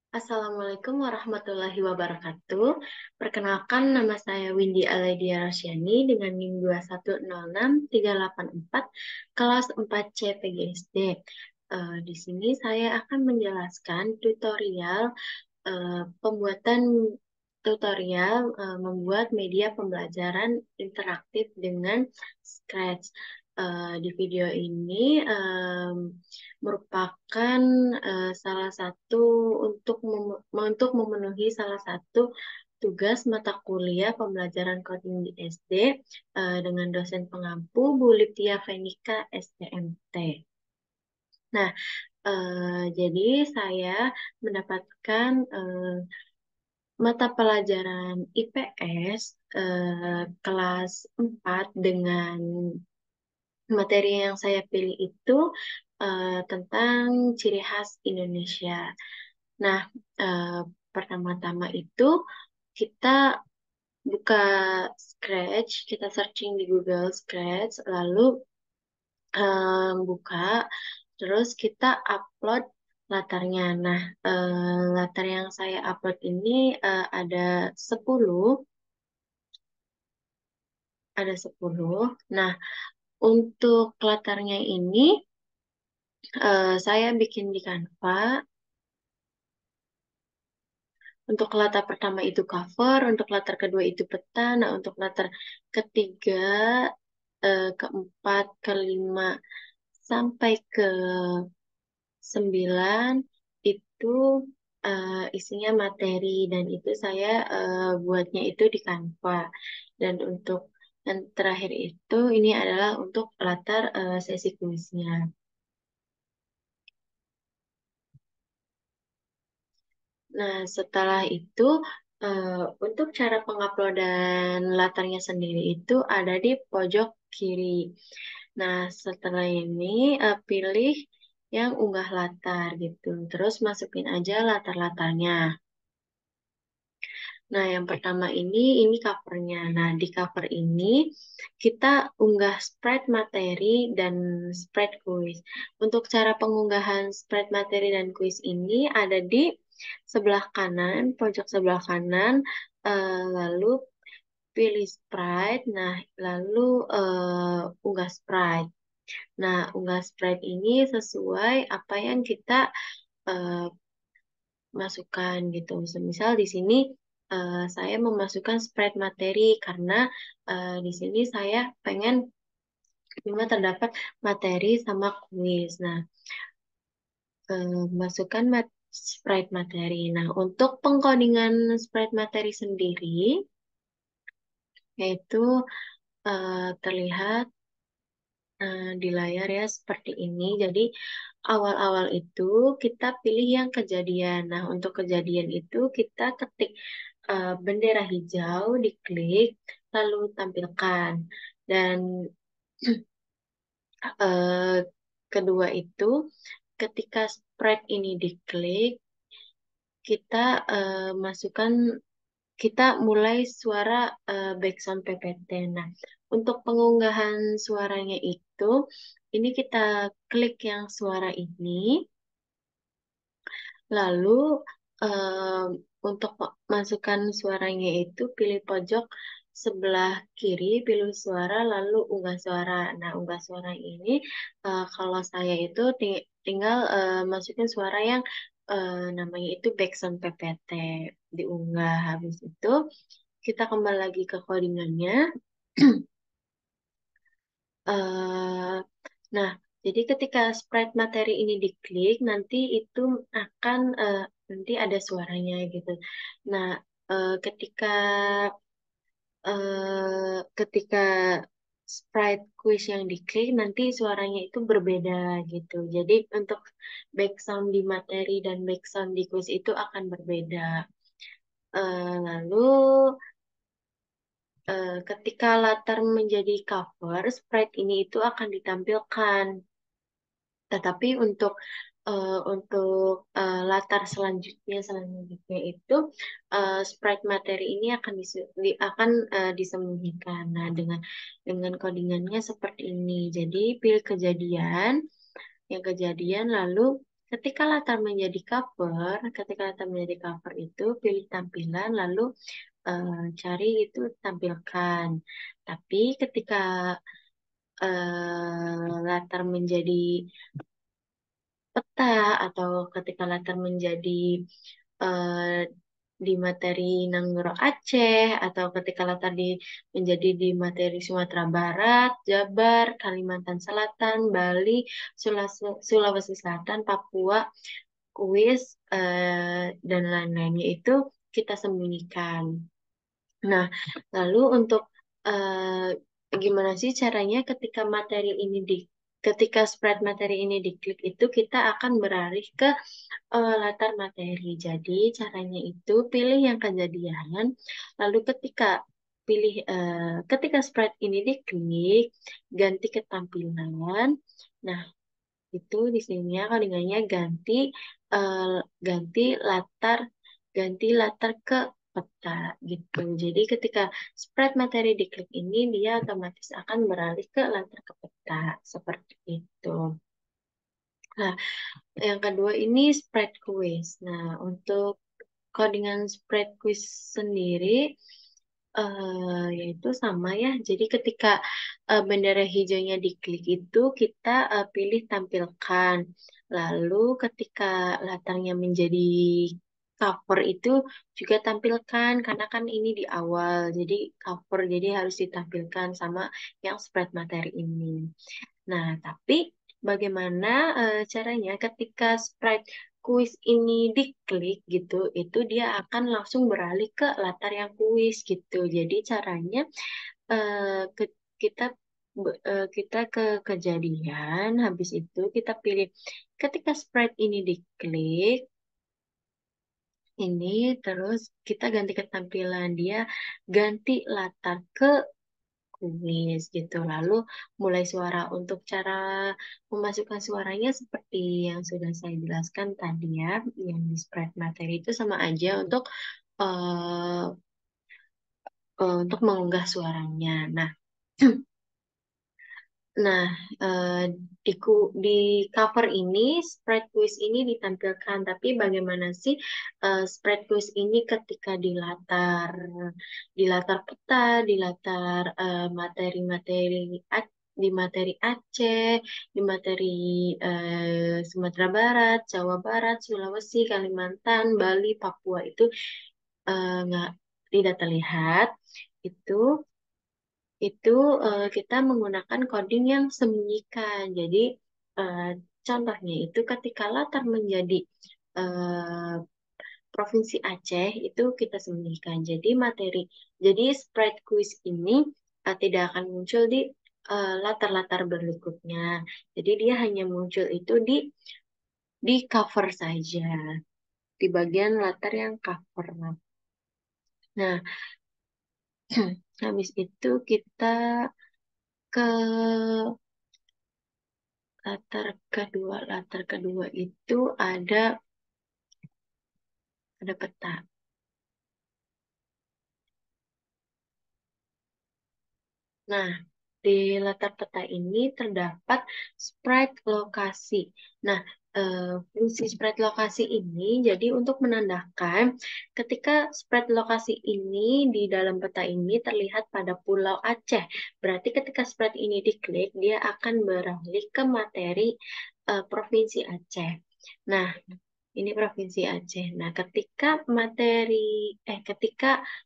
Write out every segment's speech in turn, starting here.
Assalamualaikum warahmatullahi wabarakatuh. Perkenalkan, nama saya Windy Alaidia Rasyani dengan NIM 2106384 kelas 4C PGSD. Di sini saya akan menjelaskan pembuatan tutorial membuat media pembelajaran interaktif dengan Scratch. Di video ini merupakan salah satu untuk memenuhi salah satu tugas mata kuliah pembelajaran coding di SD dengan dosen pengampu Bu Liptia Venika STMT. Nah, jadi saya mendapatkan mata pelajaran IPS kelas 4 dengan materi yang saya pilih itu tentang ciri khas Indonesia. Nah, eh, pertama-tama itu kita buka Scratch, kita searching di Google Scratch, lalu buka, terus kita upload latarnya. Nah, latar yang saya upload ini ada 10, ada 10. Nah, untuk latarnya ini saya bikin di Canva. Untuk latar pertama itu cover, untuk latar kedua itu peta, nah untuk latar ketiga, keempat, kelima, sampai ke 9 itu isinya materi dan itu saya buatnya itu di Canva. Dan untuk yang terakhir itu ini adalah untuk latar sesi kuisnya. Nah, setelah itu eh, untuk cara penguploadan latarnya sendiri itu ada di pojok kiri. Nah, setelah ini pilih yang unggah latar gitu. Terus masukin aja latar-latarnya. Nah, yang pertama ini covernya. Nah, di cover ini kita unggah spread materi dan spread kuis. Untuk cara pengunggahan spread materi dan kuis ini ada di sebelah kanan, pojok sebelah kanan, lalu pilih sprite. Nah, lalu unggah sprite. Nah, unggah sprite ini sesuai apa yang kita eh, masukkan gitu. Misal di sini saya memasukkan spread materi karena di sini saya pengen cuma terdapat materi sama kuis. Nah, masukkan spread materi. Nah, untuk pengkodingan spread materi sendiri yaitu terlihat di layar ya seperti ini. Jadi awal-awal itu kita pilih yang kejadian. Nah, untuk kejadian itu kita ketik bendera hijau, diklik, lalu tampilkan. Dan eh, kedua itu ketika spread ini diklik, kita masukkan kita mulai suara background PPT. Nah, untuk pengunggahan suaranya itu, ini kita klik yang suara ini, lalu eh, untuk masukkan suaranya itu pilih pojok sebelah kiri, pilih suara, lalu unggah suara. Nah, unggah suara ini kalau saya itu tinggal masukin suara yang namanya itu background PPT, diunggah. Habis itu kita kembali lagi ke codingannya. Eh, nah, jadi ketika sprite materi ini diklik, nanti itu akan nanti ada suaranya gitu. Nah, ketika ketika sprite quiz yang diklik, nanti suaranya itu berbeda gitu. Jadi untuk background di materi dan background di quiz itu akan berbeda. Lalu ketika latar menjadi cover, sprite ini itu akan ditampilkan. Tetapi latar selanjutnya itu sprite materi ini akan disembunyikan. Nah, dengan codingannya seperti ini. Jadi pilih kejadian, yang kejadian lalu ketika latar menjadi cover itu pilih tampilan lalu cari itu tampilkan. Tapi ketika latar menjadi peta atau ketika latar menjadi eh, di materi Nanggro Aceh atau ketika latar menjadi di materi Sumatera Barat, Jabar, Kalimantan Selatan, Bali, Sulawesi Selatan, Papua, kuis dan lain-lainnya itu kita sembunyikan. Nah, lalu untuk gimana sih caranya ketika spread materi ini diklik itu kita akan beralih ke latar materi. Jadi caranya itu pilih yang kejadian, lalu ketika spread ini diklik, ganti ketampilan. Nah, itu di sini ya codingannya eh, ganti latar ganti latar ke peta gitu. Jadi ketika spread materi diklik ini dia otomatis akan beralih ke latar ke peta seperti itu. Nah, yang kedua ini spread quiz. Nah, untuk codingan spread quiz sendiri yaitu sama ya. Jadi ketika bendera hijaunya diklik itu kita pilih tampilkan. Lalu ketika latarnya menjadi cover itu juga tampilkan karena kan ini di awal. Jadi cover jadi harus ditampilkan sama yang spread materi ini. Nah, tapi bagaimana caranya ketika sprite kuis ini diklik gitu, itu dia akan langsung beralih ke latar yang kuis gitu. Jadi caranya kita kita ke kejadian, habis itu kita pilih ketika sprite ini diklik, ini terus kita ganti ketampilan dia ganti latar ke kuis gitu. Lalu mulai suara untuk cara memasukkan suaranya seperti yang sudah saya jelaskan tadi ya, yang di spread materi itu sama aja eh, untuk mengunggah suaranya. Nah, Nah, eh, di cover ini, spread quiz ini ditampilkan. Tapi bagaimana sih spread quiz ini ketika di latar peta, di latar di materi Aceh, di materi Sumatera Barat, Jawa Barat, Sulawesi, Kalimantan, Bali, Papua itu nggak tidak terlihat. Itu itu kita menggunakan coding yang sembunyikan. Jadi eh, contohnya itu ketika latar menjadi eh, Provinsi Aceh itu kita sembunyikan. Jadi spread quiz ini tidak akan muncul di latar-latar berikutnya. Jadi dia hanya muncul itu di cover saja, di bagian latar yang cover. Nah, habis itu kita ke latar kedua itu ada peta. Nah, di latar peta ini terdapat sprite lokasi. Nah, fungsi sprite lokasi ini jadi untuk menandakan ketika sprite lokasi ini di dalam peta ini terlihat pada Pulau Aceh. Berarti ketika sprite ini diklik, dia akan beralih ke materi Provinsi Aceh. Nah, ini Provinsi Aceh. Nah, ketika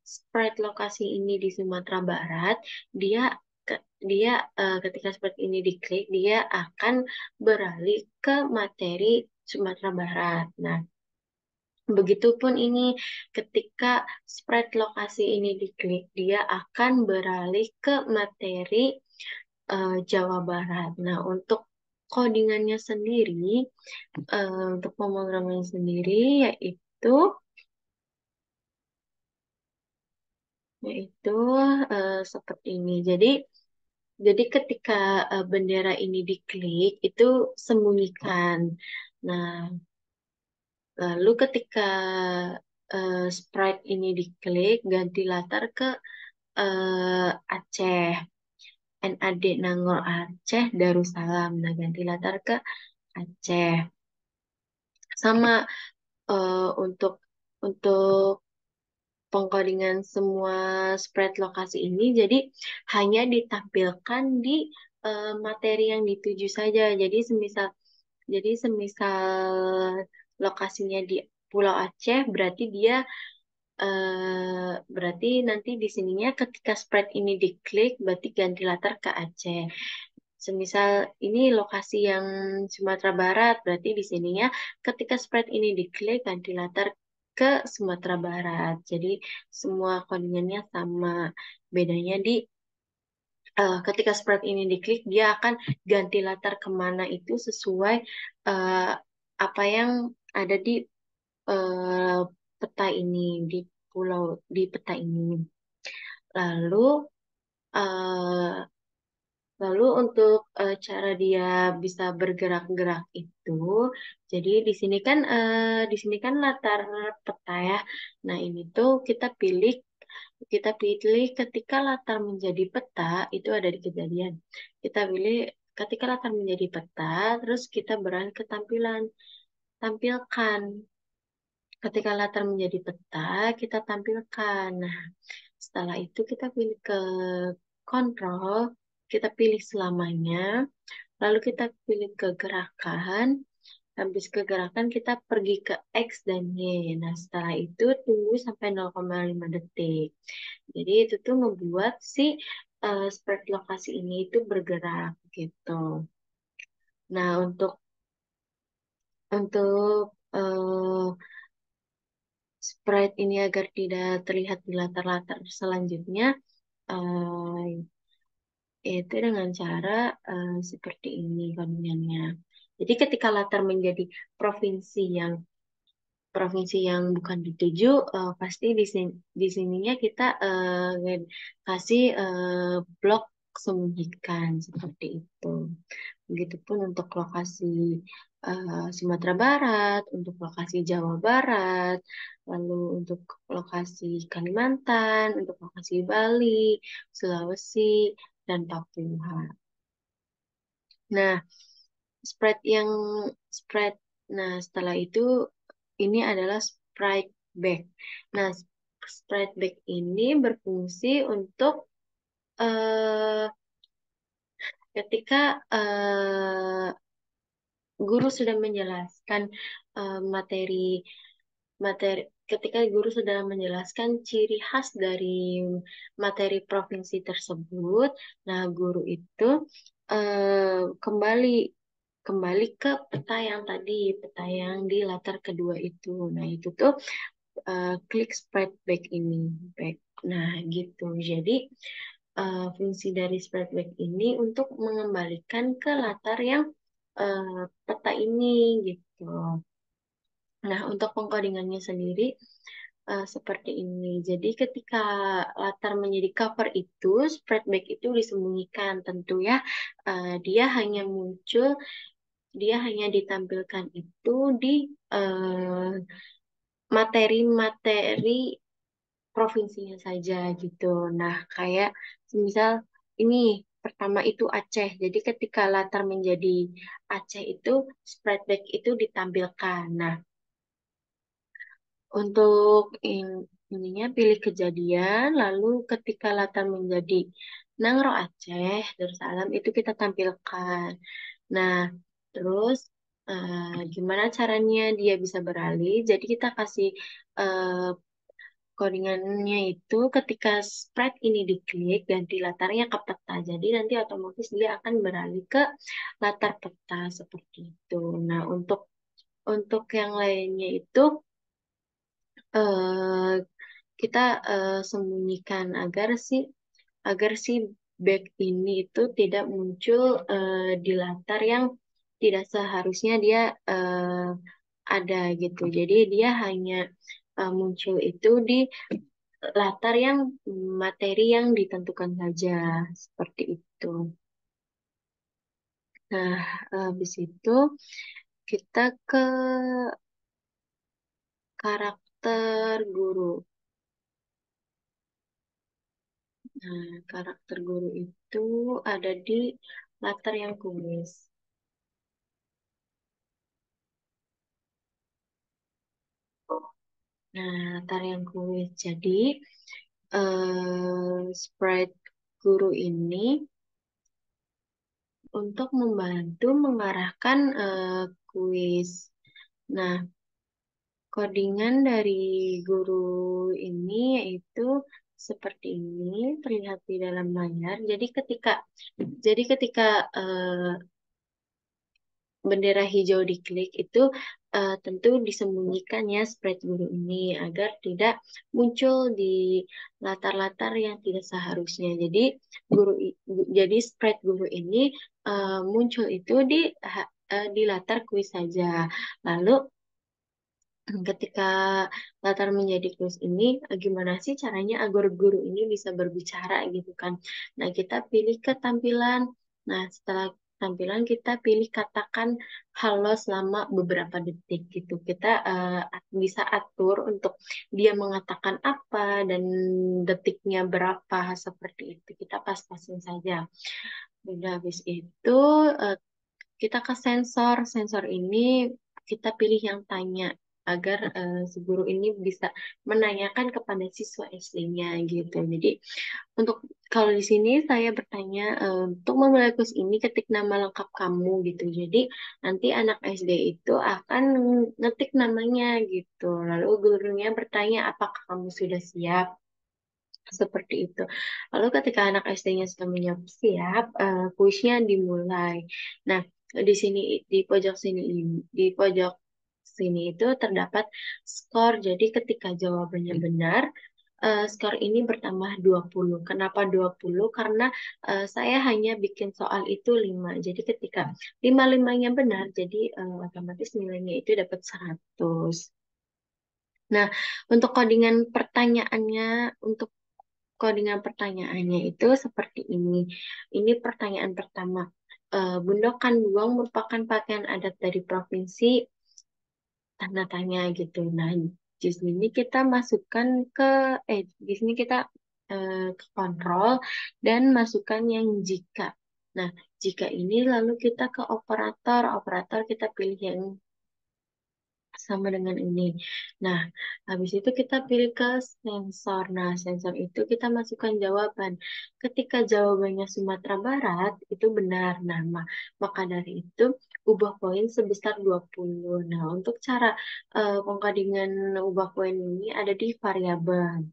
spread lokasi ini di Sumatera Barat, dia dia ketika spread ini diklik, dia akan beralih ke materi Sumatera Barat. Nah, begitupun ini ketika spread lokasi ini diklik, dia akan beralih ke materi Jawa Barat. Nah, untuk codingannya sendiri, untuk pemrogramannya sendiri yaitu yaitu seperti ini. Jadi ketika bendera ini diklik itu sembunyikan. Nah, lalu ketika sprite ini diklik ganti latar ke Aceh. NAD Nangor Aceh Darussalam. Nah, ganti latar ke Aceh. Sama untuk pengkodingan semua spread lokasi ini, jadi hanya ditampilkan di materi yang dituju saja. Jadi semisal lokasinya di Pulau Aceh, berarti nanti di sininya ketika spread ini diklik, berarti ganti latar ke Aceh. Semisal ini lokasi yang Sumatera Barat, berarti di sininya ketika spread ini diklik, ganti latar ke Sumatera Barat. Jadi semua codingannya sama. Bedanya ketika spread ini diklik, dia akan ganti latar kemana itu sesuai eh, apa yang ada di eh, peta ini, di pulau, di peta ini. Lalu, eh, lalu untuk cara dia bisa bergerak-gerak itu, jadi di sini kan latar peta ya. Nah, ini tuh kita pilih ketika latar menjadi peta itu ada di kejadian. Kita pilih ketika latar menjadi peta, terus kita beralih ke tampilkan. Ketika latar menjadi peta, kita tampilkan. Nah, setelah itu kita pilih ke kontrol, kita pilih selamanya, lalu kita pilih ke gerakan. Habis ke gerakan kita pergi ke X dan Y. Nah, setelah itu tunggu sampai 0,5 detik. Jadi itu tuh membuat si spread lokasi ini itu bergerak gitu. Nah, untuk sprite ini agar tidak terlihat di latar-latar selanjutnya, eh, yaitu dengan cara seperti ini konvennya. Jadi ketika latar menjadi provinsi yang bukan dituju, pasti di sininya kita kasih blok sembunyikan seperti itu. Begitupun untuk lokasi Sumatera Barat, untuk lokasi Jawa Barat, lalu untuk lokasi Kalimantan, untuk lokasi Bali, Sulawesi, dan Papua. Nah, spread yang spread. Nah, setelah itu ini adalah spread back. Nah, spread back ini berfungsi untuk eh, ketika guru sudah menjelaskan materi materi ketika guru sudah menjelaskan ciri khas dari materi provinsi tersebut, nah guru itu kembali kembali ke peta yang tadi, peta yang di latar kedua itu. Nah, itu tuh klik spread back ini, back. Nah, gitu. Jadi fungsi dari spread back ini untuk mengembalikan ke latar yang peta ini gitu. Nah, untuk pengkodingannya sendiri seperti ini. Jadi ketika latar menjadi cover itu, spread back itu disembunyikan tentu ya. Dia hanya muncul, dia hanya ditampilkan itu di materi-materi provinsinya saja gitu. Nah, kayak misal ini pertama itu Aceh. Jadi ketika latar menjadi Aceh itu, spread back itu ditampilkan. Nah, untuk ininya pilih kejadian, lalu ketika latar menjadi Nangro Aceh, Darussalam itu kita tampilkan. Nah, terus gimana caranya dia bisa beralih? Jadi kita kasih eh, codingannya itu ketika spread ini diklik ganti latarnya ke peta. Jadi nanti otomatis dia akan beralih ke latar peta seperti itu. Nah, untuk yang lainnya itu eh, kita sembunyikan agar si back ini itu tidak muncul di latar yang tidak seharusnya dia eh, ada gitu. Jadi dia hanya muncul itu di latar yang materi yang ditentukan saja seperti itu. Nah, habis itu kita ke karakter guru. Nah, karakter guru itu ada di latar yang kumis. Nah, tarian kuis. Jadi, spread guru ini untuk membantu mengarahkan kuis. Nah, codingan dari guru ini yaitu seperti ini, terlihat di dalam layar. Jadi ketika bendera hijau diklik itu tentu disembunyikan ya spread guru ini agar tidak muncul di latar-latar yang tidak seharusnya. Jadi spread guru ini muncul itu di latar kuis saja. Lalu ketika latar menjadi kuis ini, gimana sih caranya agar guru ini bisa berbicara gitu kan? Nah, kita pilih ke tampilan. Nah, setelah tampilan kita pilih katakan halo selama beberapa detik gitu. Kita bisa atur untuk dia mengatakan apa dan detiknya berapa seperti itu. Kita pas-pasin saja. Udah habis itu eh, kita ke sensor. Sensor ini kita pilih yang tanya agar si guru ini bisa menanyakan kepada siswa SD-nya gitu. Jadi untuk kalau di sini saya bertanya untuk memulai kuis ini ketik nama lengkap kamu gitu. Jadi nanti anak SD itu akan ngetik namanya gitu. Lalu gurunya bertanya apakah kamu sudah siap? Seperti itu. Lalu ketika anak SD-nya sudah siap, kuisnya dimulai. Nah, di sini di pojok sini itu terdapat skor. Jadi ketika jawabannya benar, skor ini bertambah 20. Kenapa 20? Karena saya hanya bikin soal itu 5. Jadi ketika 5-5-nya benar, jadi otomatis nilainya itu dapat 100. Nah, untuk untuk codingan pertanyaannya itu seperti ini. Ini pertanyaan pertama. Bunda Kanduang merupakan pakaian adat dari provinsi tanda tanya gitu. Nah, di sini kita masukkan ke di sini kita ke kontrol dan masukkan yang jika. Nah, jika ini lalu kita ke operator. Operator kita pilih yang sama dengan ini. Nah, habis itu kita pilih ke sensor. Nah, sensor itu kita masukkan jawaban. Ketika jawabannya Sumatera Barat, itu benar. Nah, maka dari itu ubah poin sebesar 20. Nah, untuk cara pengkodingan ubah poin ini ada di variabel.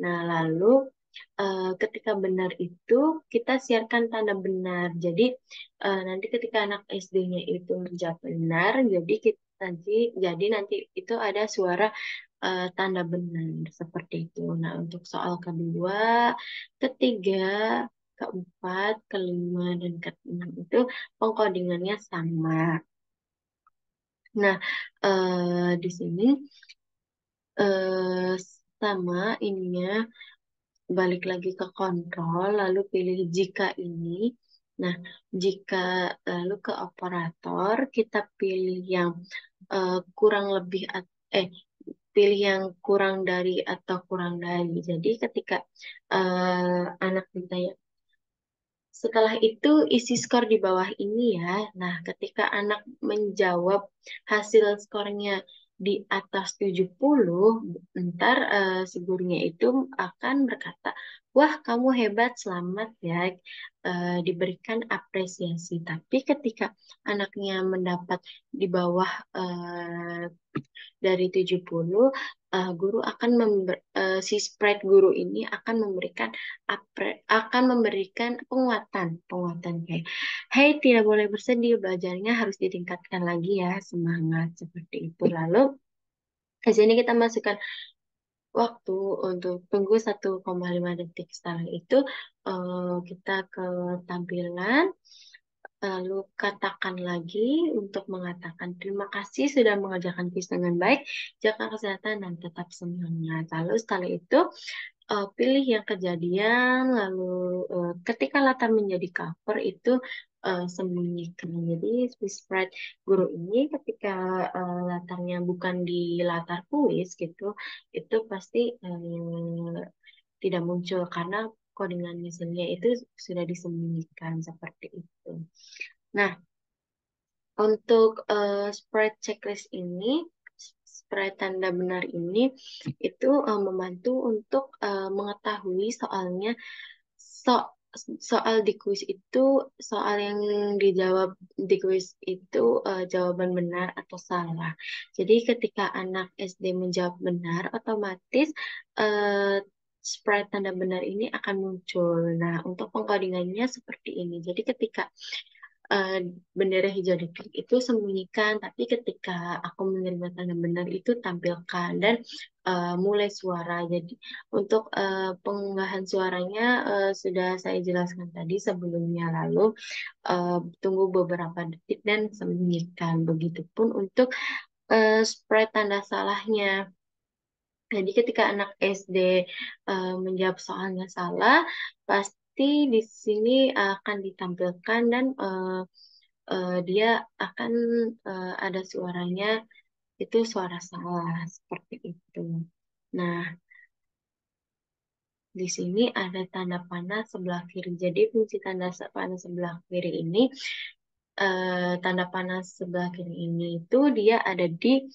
Nah, lalu ketika benar itu kita siarkan tanda benar. Jadi nanti ketika anak SD-nya itu menjawab benar, jadi nanti itu ada suara tanda benar seperti itu. Nah, untuk soal kedua, ketiga, keempat, kelima, dan keenam itu pengkodingannya sama. Nah, di sini eh, sama ininya balik lagi ke kontrol, lalu pilih jika ini. Nah, jika lalu ke operator, kita pilih yang kurang lebih pilih yang kurang dari atau kurang dari. Jadi ketika anak ditanya setelah itu isi skor di bawah ini ya. Nah, ketika anak menjawab hasil skornya di atas 70, ntar si gurunya itu akan berkata, wah kamu hebat, selamat ya, diberikan apresiasi. Tapi ketika anaknya mendapat di bawah dari 70, guru akan si spread guru ini akan memberikan penguatan kayak, hey tidak boleh bersedih, belajarnya harus ditingkatkan lagi ya, semangat seperti itu. Lalu di sini kita masukkan waktu untuk tunggu 1,5 detik. Setelah itu kita ke tampilan. Lalu katakan lagi untuk mengatakan terima kasih sudah mengerjakan kuis dengan baik, jaga kesehatan dan tetap semangat. Lalu setelah itu pilih yang kejadian, lalu ketika latar menjadi cover itu sembunyikan. Jadi spread guru ini ketika latarnya bukan di latar kuis gitu, itu pasti tidak muncul karena codingan misalnya itu sudah disembunyikan seperti itu. Nah, untuk spread checklist ini spread tanda benar ini itu membantu untuk mengetahui soalnya so soal di kuis itu soal yang dijawab di kuis itu jawaban benar atau salah. Jadi ketika anak SD menjawab benar, otomatis eh, spread tanda benar ini akan muncul. Nah, untuk pengkodingannya seperti ini. Jadi ketika eh, bendera hijau diklik itu sembunyikan, tapi ketika aku menerima tanda benar itu tampilkan dan mulai suara. Jadi untuk pengunggahan suaranya sudah saya jelaskan tadi sebelumnya, lalu eh, tunggu beberapa detik dan sembunyikan. Begitupun untuk spread tanda salahnya. Jadi ketika anak SD menjawab soalnya salah, pasti di sini akan ditampilkan dan dia akan ada suaranya itu suara salah seperti itu. Nah, di sini ada tanda panah sebelah kiri. Jadi fungsi tanda panah sebelah kiri ini, tanda panah sebelah kiri ini itu dia ada di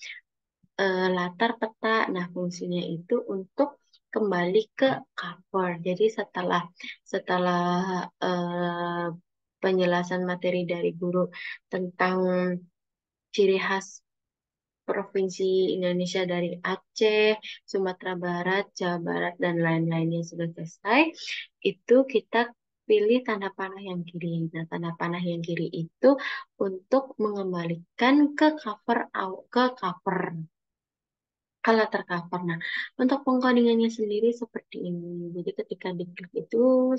latar peta. Nah, fungsinya itu untuk kembali ke cover. Jadi setelah setelah eh, penjelasan materi dari guru tentang ciri khas Provinsi Indonesia dari Aceh, Sumatera Barat, Jawa Barat, dan lain-lainnya sudah selesai, itu kita pilih tanda panah yang kiri. Nah, tanda panah yang kiri itu untuk mengembalikan ke cover ke latar cover. Nah, untuk pengkodingannya sendiri seperti ini. Jadi ketika diklik itu,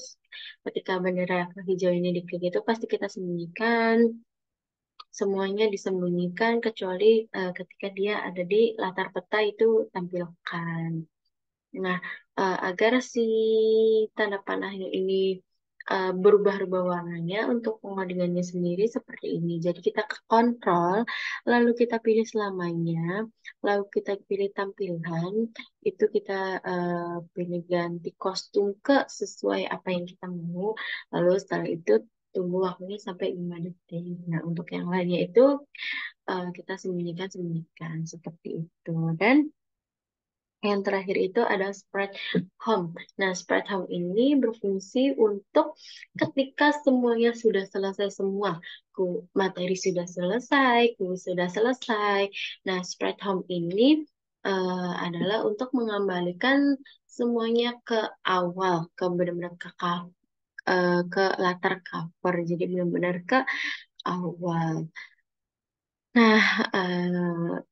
ketika bendera hijau ini diklik itu pasti kita sembunyikan. Semuanya disembunyikan kecuali ketika dia ada di latar peta itu tampilkan. Nah, agar si tanda panahnya ini berubah-ubah warnanya untuk pengodingannya sendiri seperti ini. Jadi kita ke kontrol, lalu kita pilih selamanya, lalu kita pilih tampilan, itu kita pilih ganti kostum ke sesuai apa yang kita mau. Lalu setelah itu tunggu waktunya sampai 5 detik. Nah, untuk yang lainnya itu kita sembunyikan seperti itu. Dan yang terakhir itu ada spread home. Nah, spread home ini berfungsi untuk ketika semuanya sudah selesai semua, materi sudah selesai, kuis sudah selesai. Nah, spread home ini adalah untuk mengembalikan semuanya ke awal, ke benar-benar ke latar cover. Jadi benar-benar ke awal. Nah,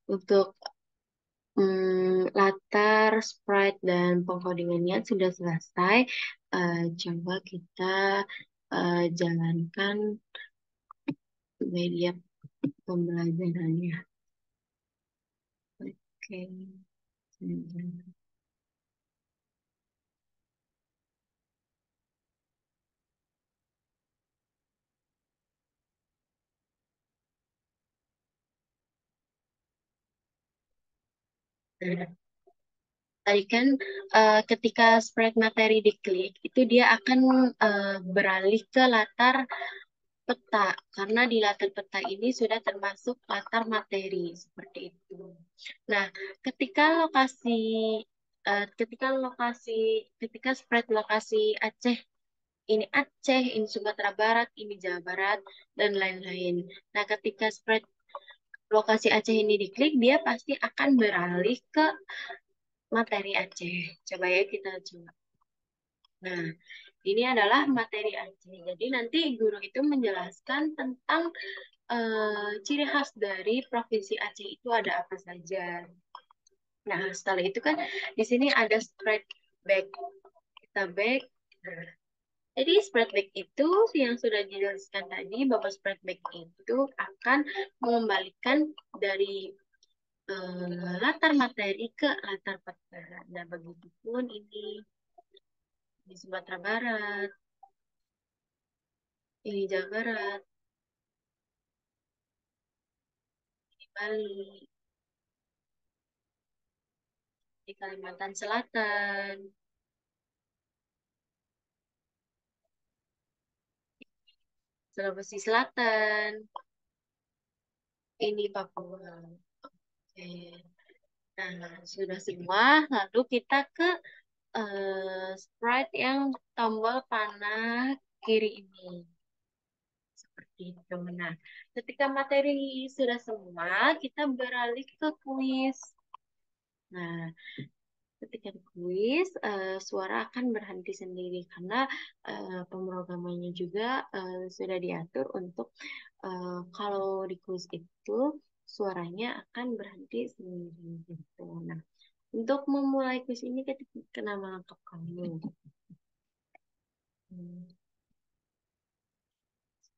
untuk latar, sprite, dan pengkodingannya sudah selesai. Coba kita jalankan media pembelajarannya. Oke. Nah, tadi kan ketika spread materi diklik, itu dia akan beralih ke latar peta, karena di latar peta ini sudah termasuk latar materi, seperti itu. Nah, ketika lokasi, ketika spread lokasi Aceh, ini Aceh, ini Sumatera Barat, ini Jawa Barat, dan lain-lain. Nah, ketika spread lokasi Aceh ini diklik, dia pasti akan beralih ke materi Aceh. Coba ya kita coba. Nah, ini adalah materi Aceh. Jadi nanti guru itu menjelaskan tentang ciri khas dari Provinsi Aceh itu ada apa saja. Nah, setelah itu kan di sini ada spread back. Kita back. Nah, jadi spread back itu yang sudah dijelaskan tadi bahwa spread back itu akan mengembalikan dari latar materi ke latar peta. Nah, begitupun ini di Sumatera Barat, ini Jawa Barat, di Bali, di Kalimantan Selatan, Sulawesi Selatan, ini Papua. Oke. Nah, sudah semua, lalu kita ke sprite yang tombol panah kiri ini. Seperti itu. Nah, ketika materi sudah semua, kita beralih ke kuis. Nah, ketika di kuis, suara akan berhenti sendiri karena pemrogramannya juga sudah diatur untuk kalau di kuis itu suaranya akan berhenti sendiri gitu. Nah, untuk memulai kuis ini kita kena melengkap kamu. Hmm,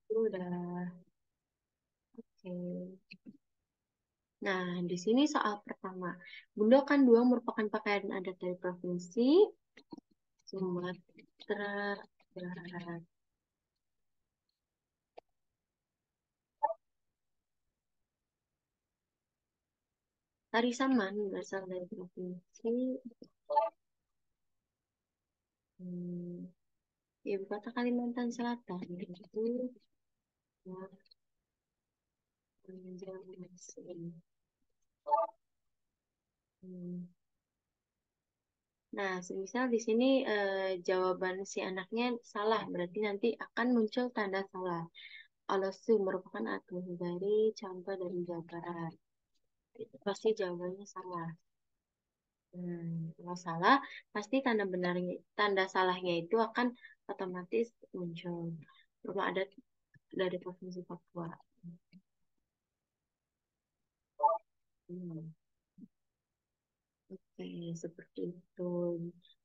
itu udah oke. Nah, di sini soal pertama. Bundokan dua merupakan pakaian adat dari provinsi Sumatera Barat. Tari Saman berasal dari provinsi hmm, ibu kota Kalimantan Selatan. Itu ya, Banjarmasin. Hmm. Nah, semisal di sini jawaban si anaknya salah, berarti nanti akan muncul tanda salah. Alosu merupakan atau dari contoh dari Jawa Barat. Itu pasti jawabannya salah. Kalau salah, pasti tanda benarnya, tanda salahnya itu akan otomatis muncul. Rumah adat dari Provinsi Papua. Hmm, Oke, seperti itu.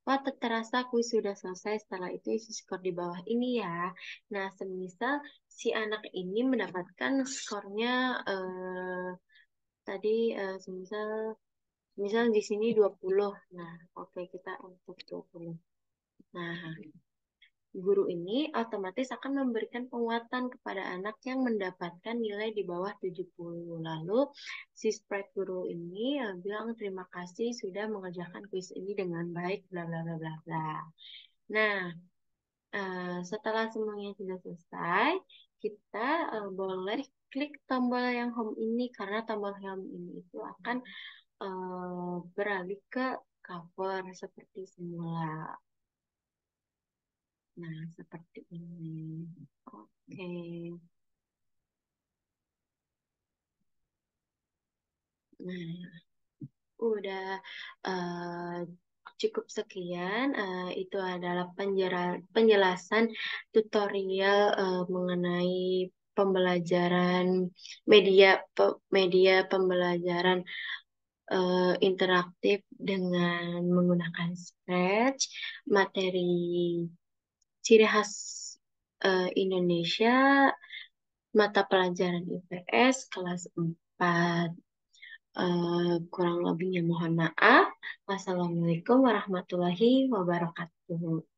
Wah, terasa kuis sudah selesai. Setelah itu isi skor di bawah ini ya. Nah, semisal si anak ini mendapatkan skornya tadi semisal misal di sini 20. Nah, oke kita untuk 20. Nah, guru ini otomatis akan memberikan penguatan kepada anak yang mendapatkan nilai di bawah 70. Lalu si sprite guru ini bilang terima kasih sudah mengerjakan kuis ini dengan baik, bla bla bla bla bla. Nah, setelah semuanya sudah selesai, kita boleh klik tombol yang home ini karena tombol home ini itu akan beralih ke cover seperti semula. Nah, seperti ini. Oke. Nah, udah eh, cukup sekian. Itu adalah penjelasan tutorial mengenai pembelajaran media pembelajaran interaktif dengan menggunakan Scratch, materi ciri khas Indonesia, mata pelajaran IPS kelas 4. Kurang lebihnya mohon maaf. Wassalamualaikum warahmatullahi wabarakatuh.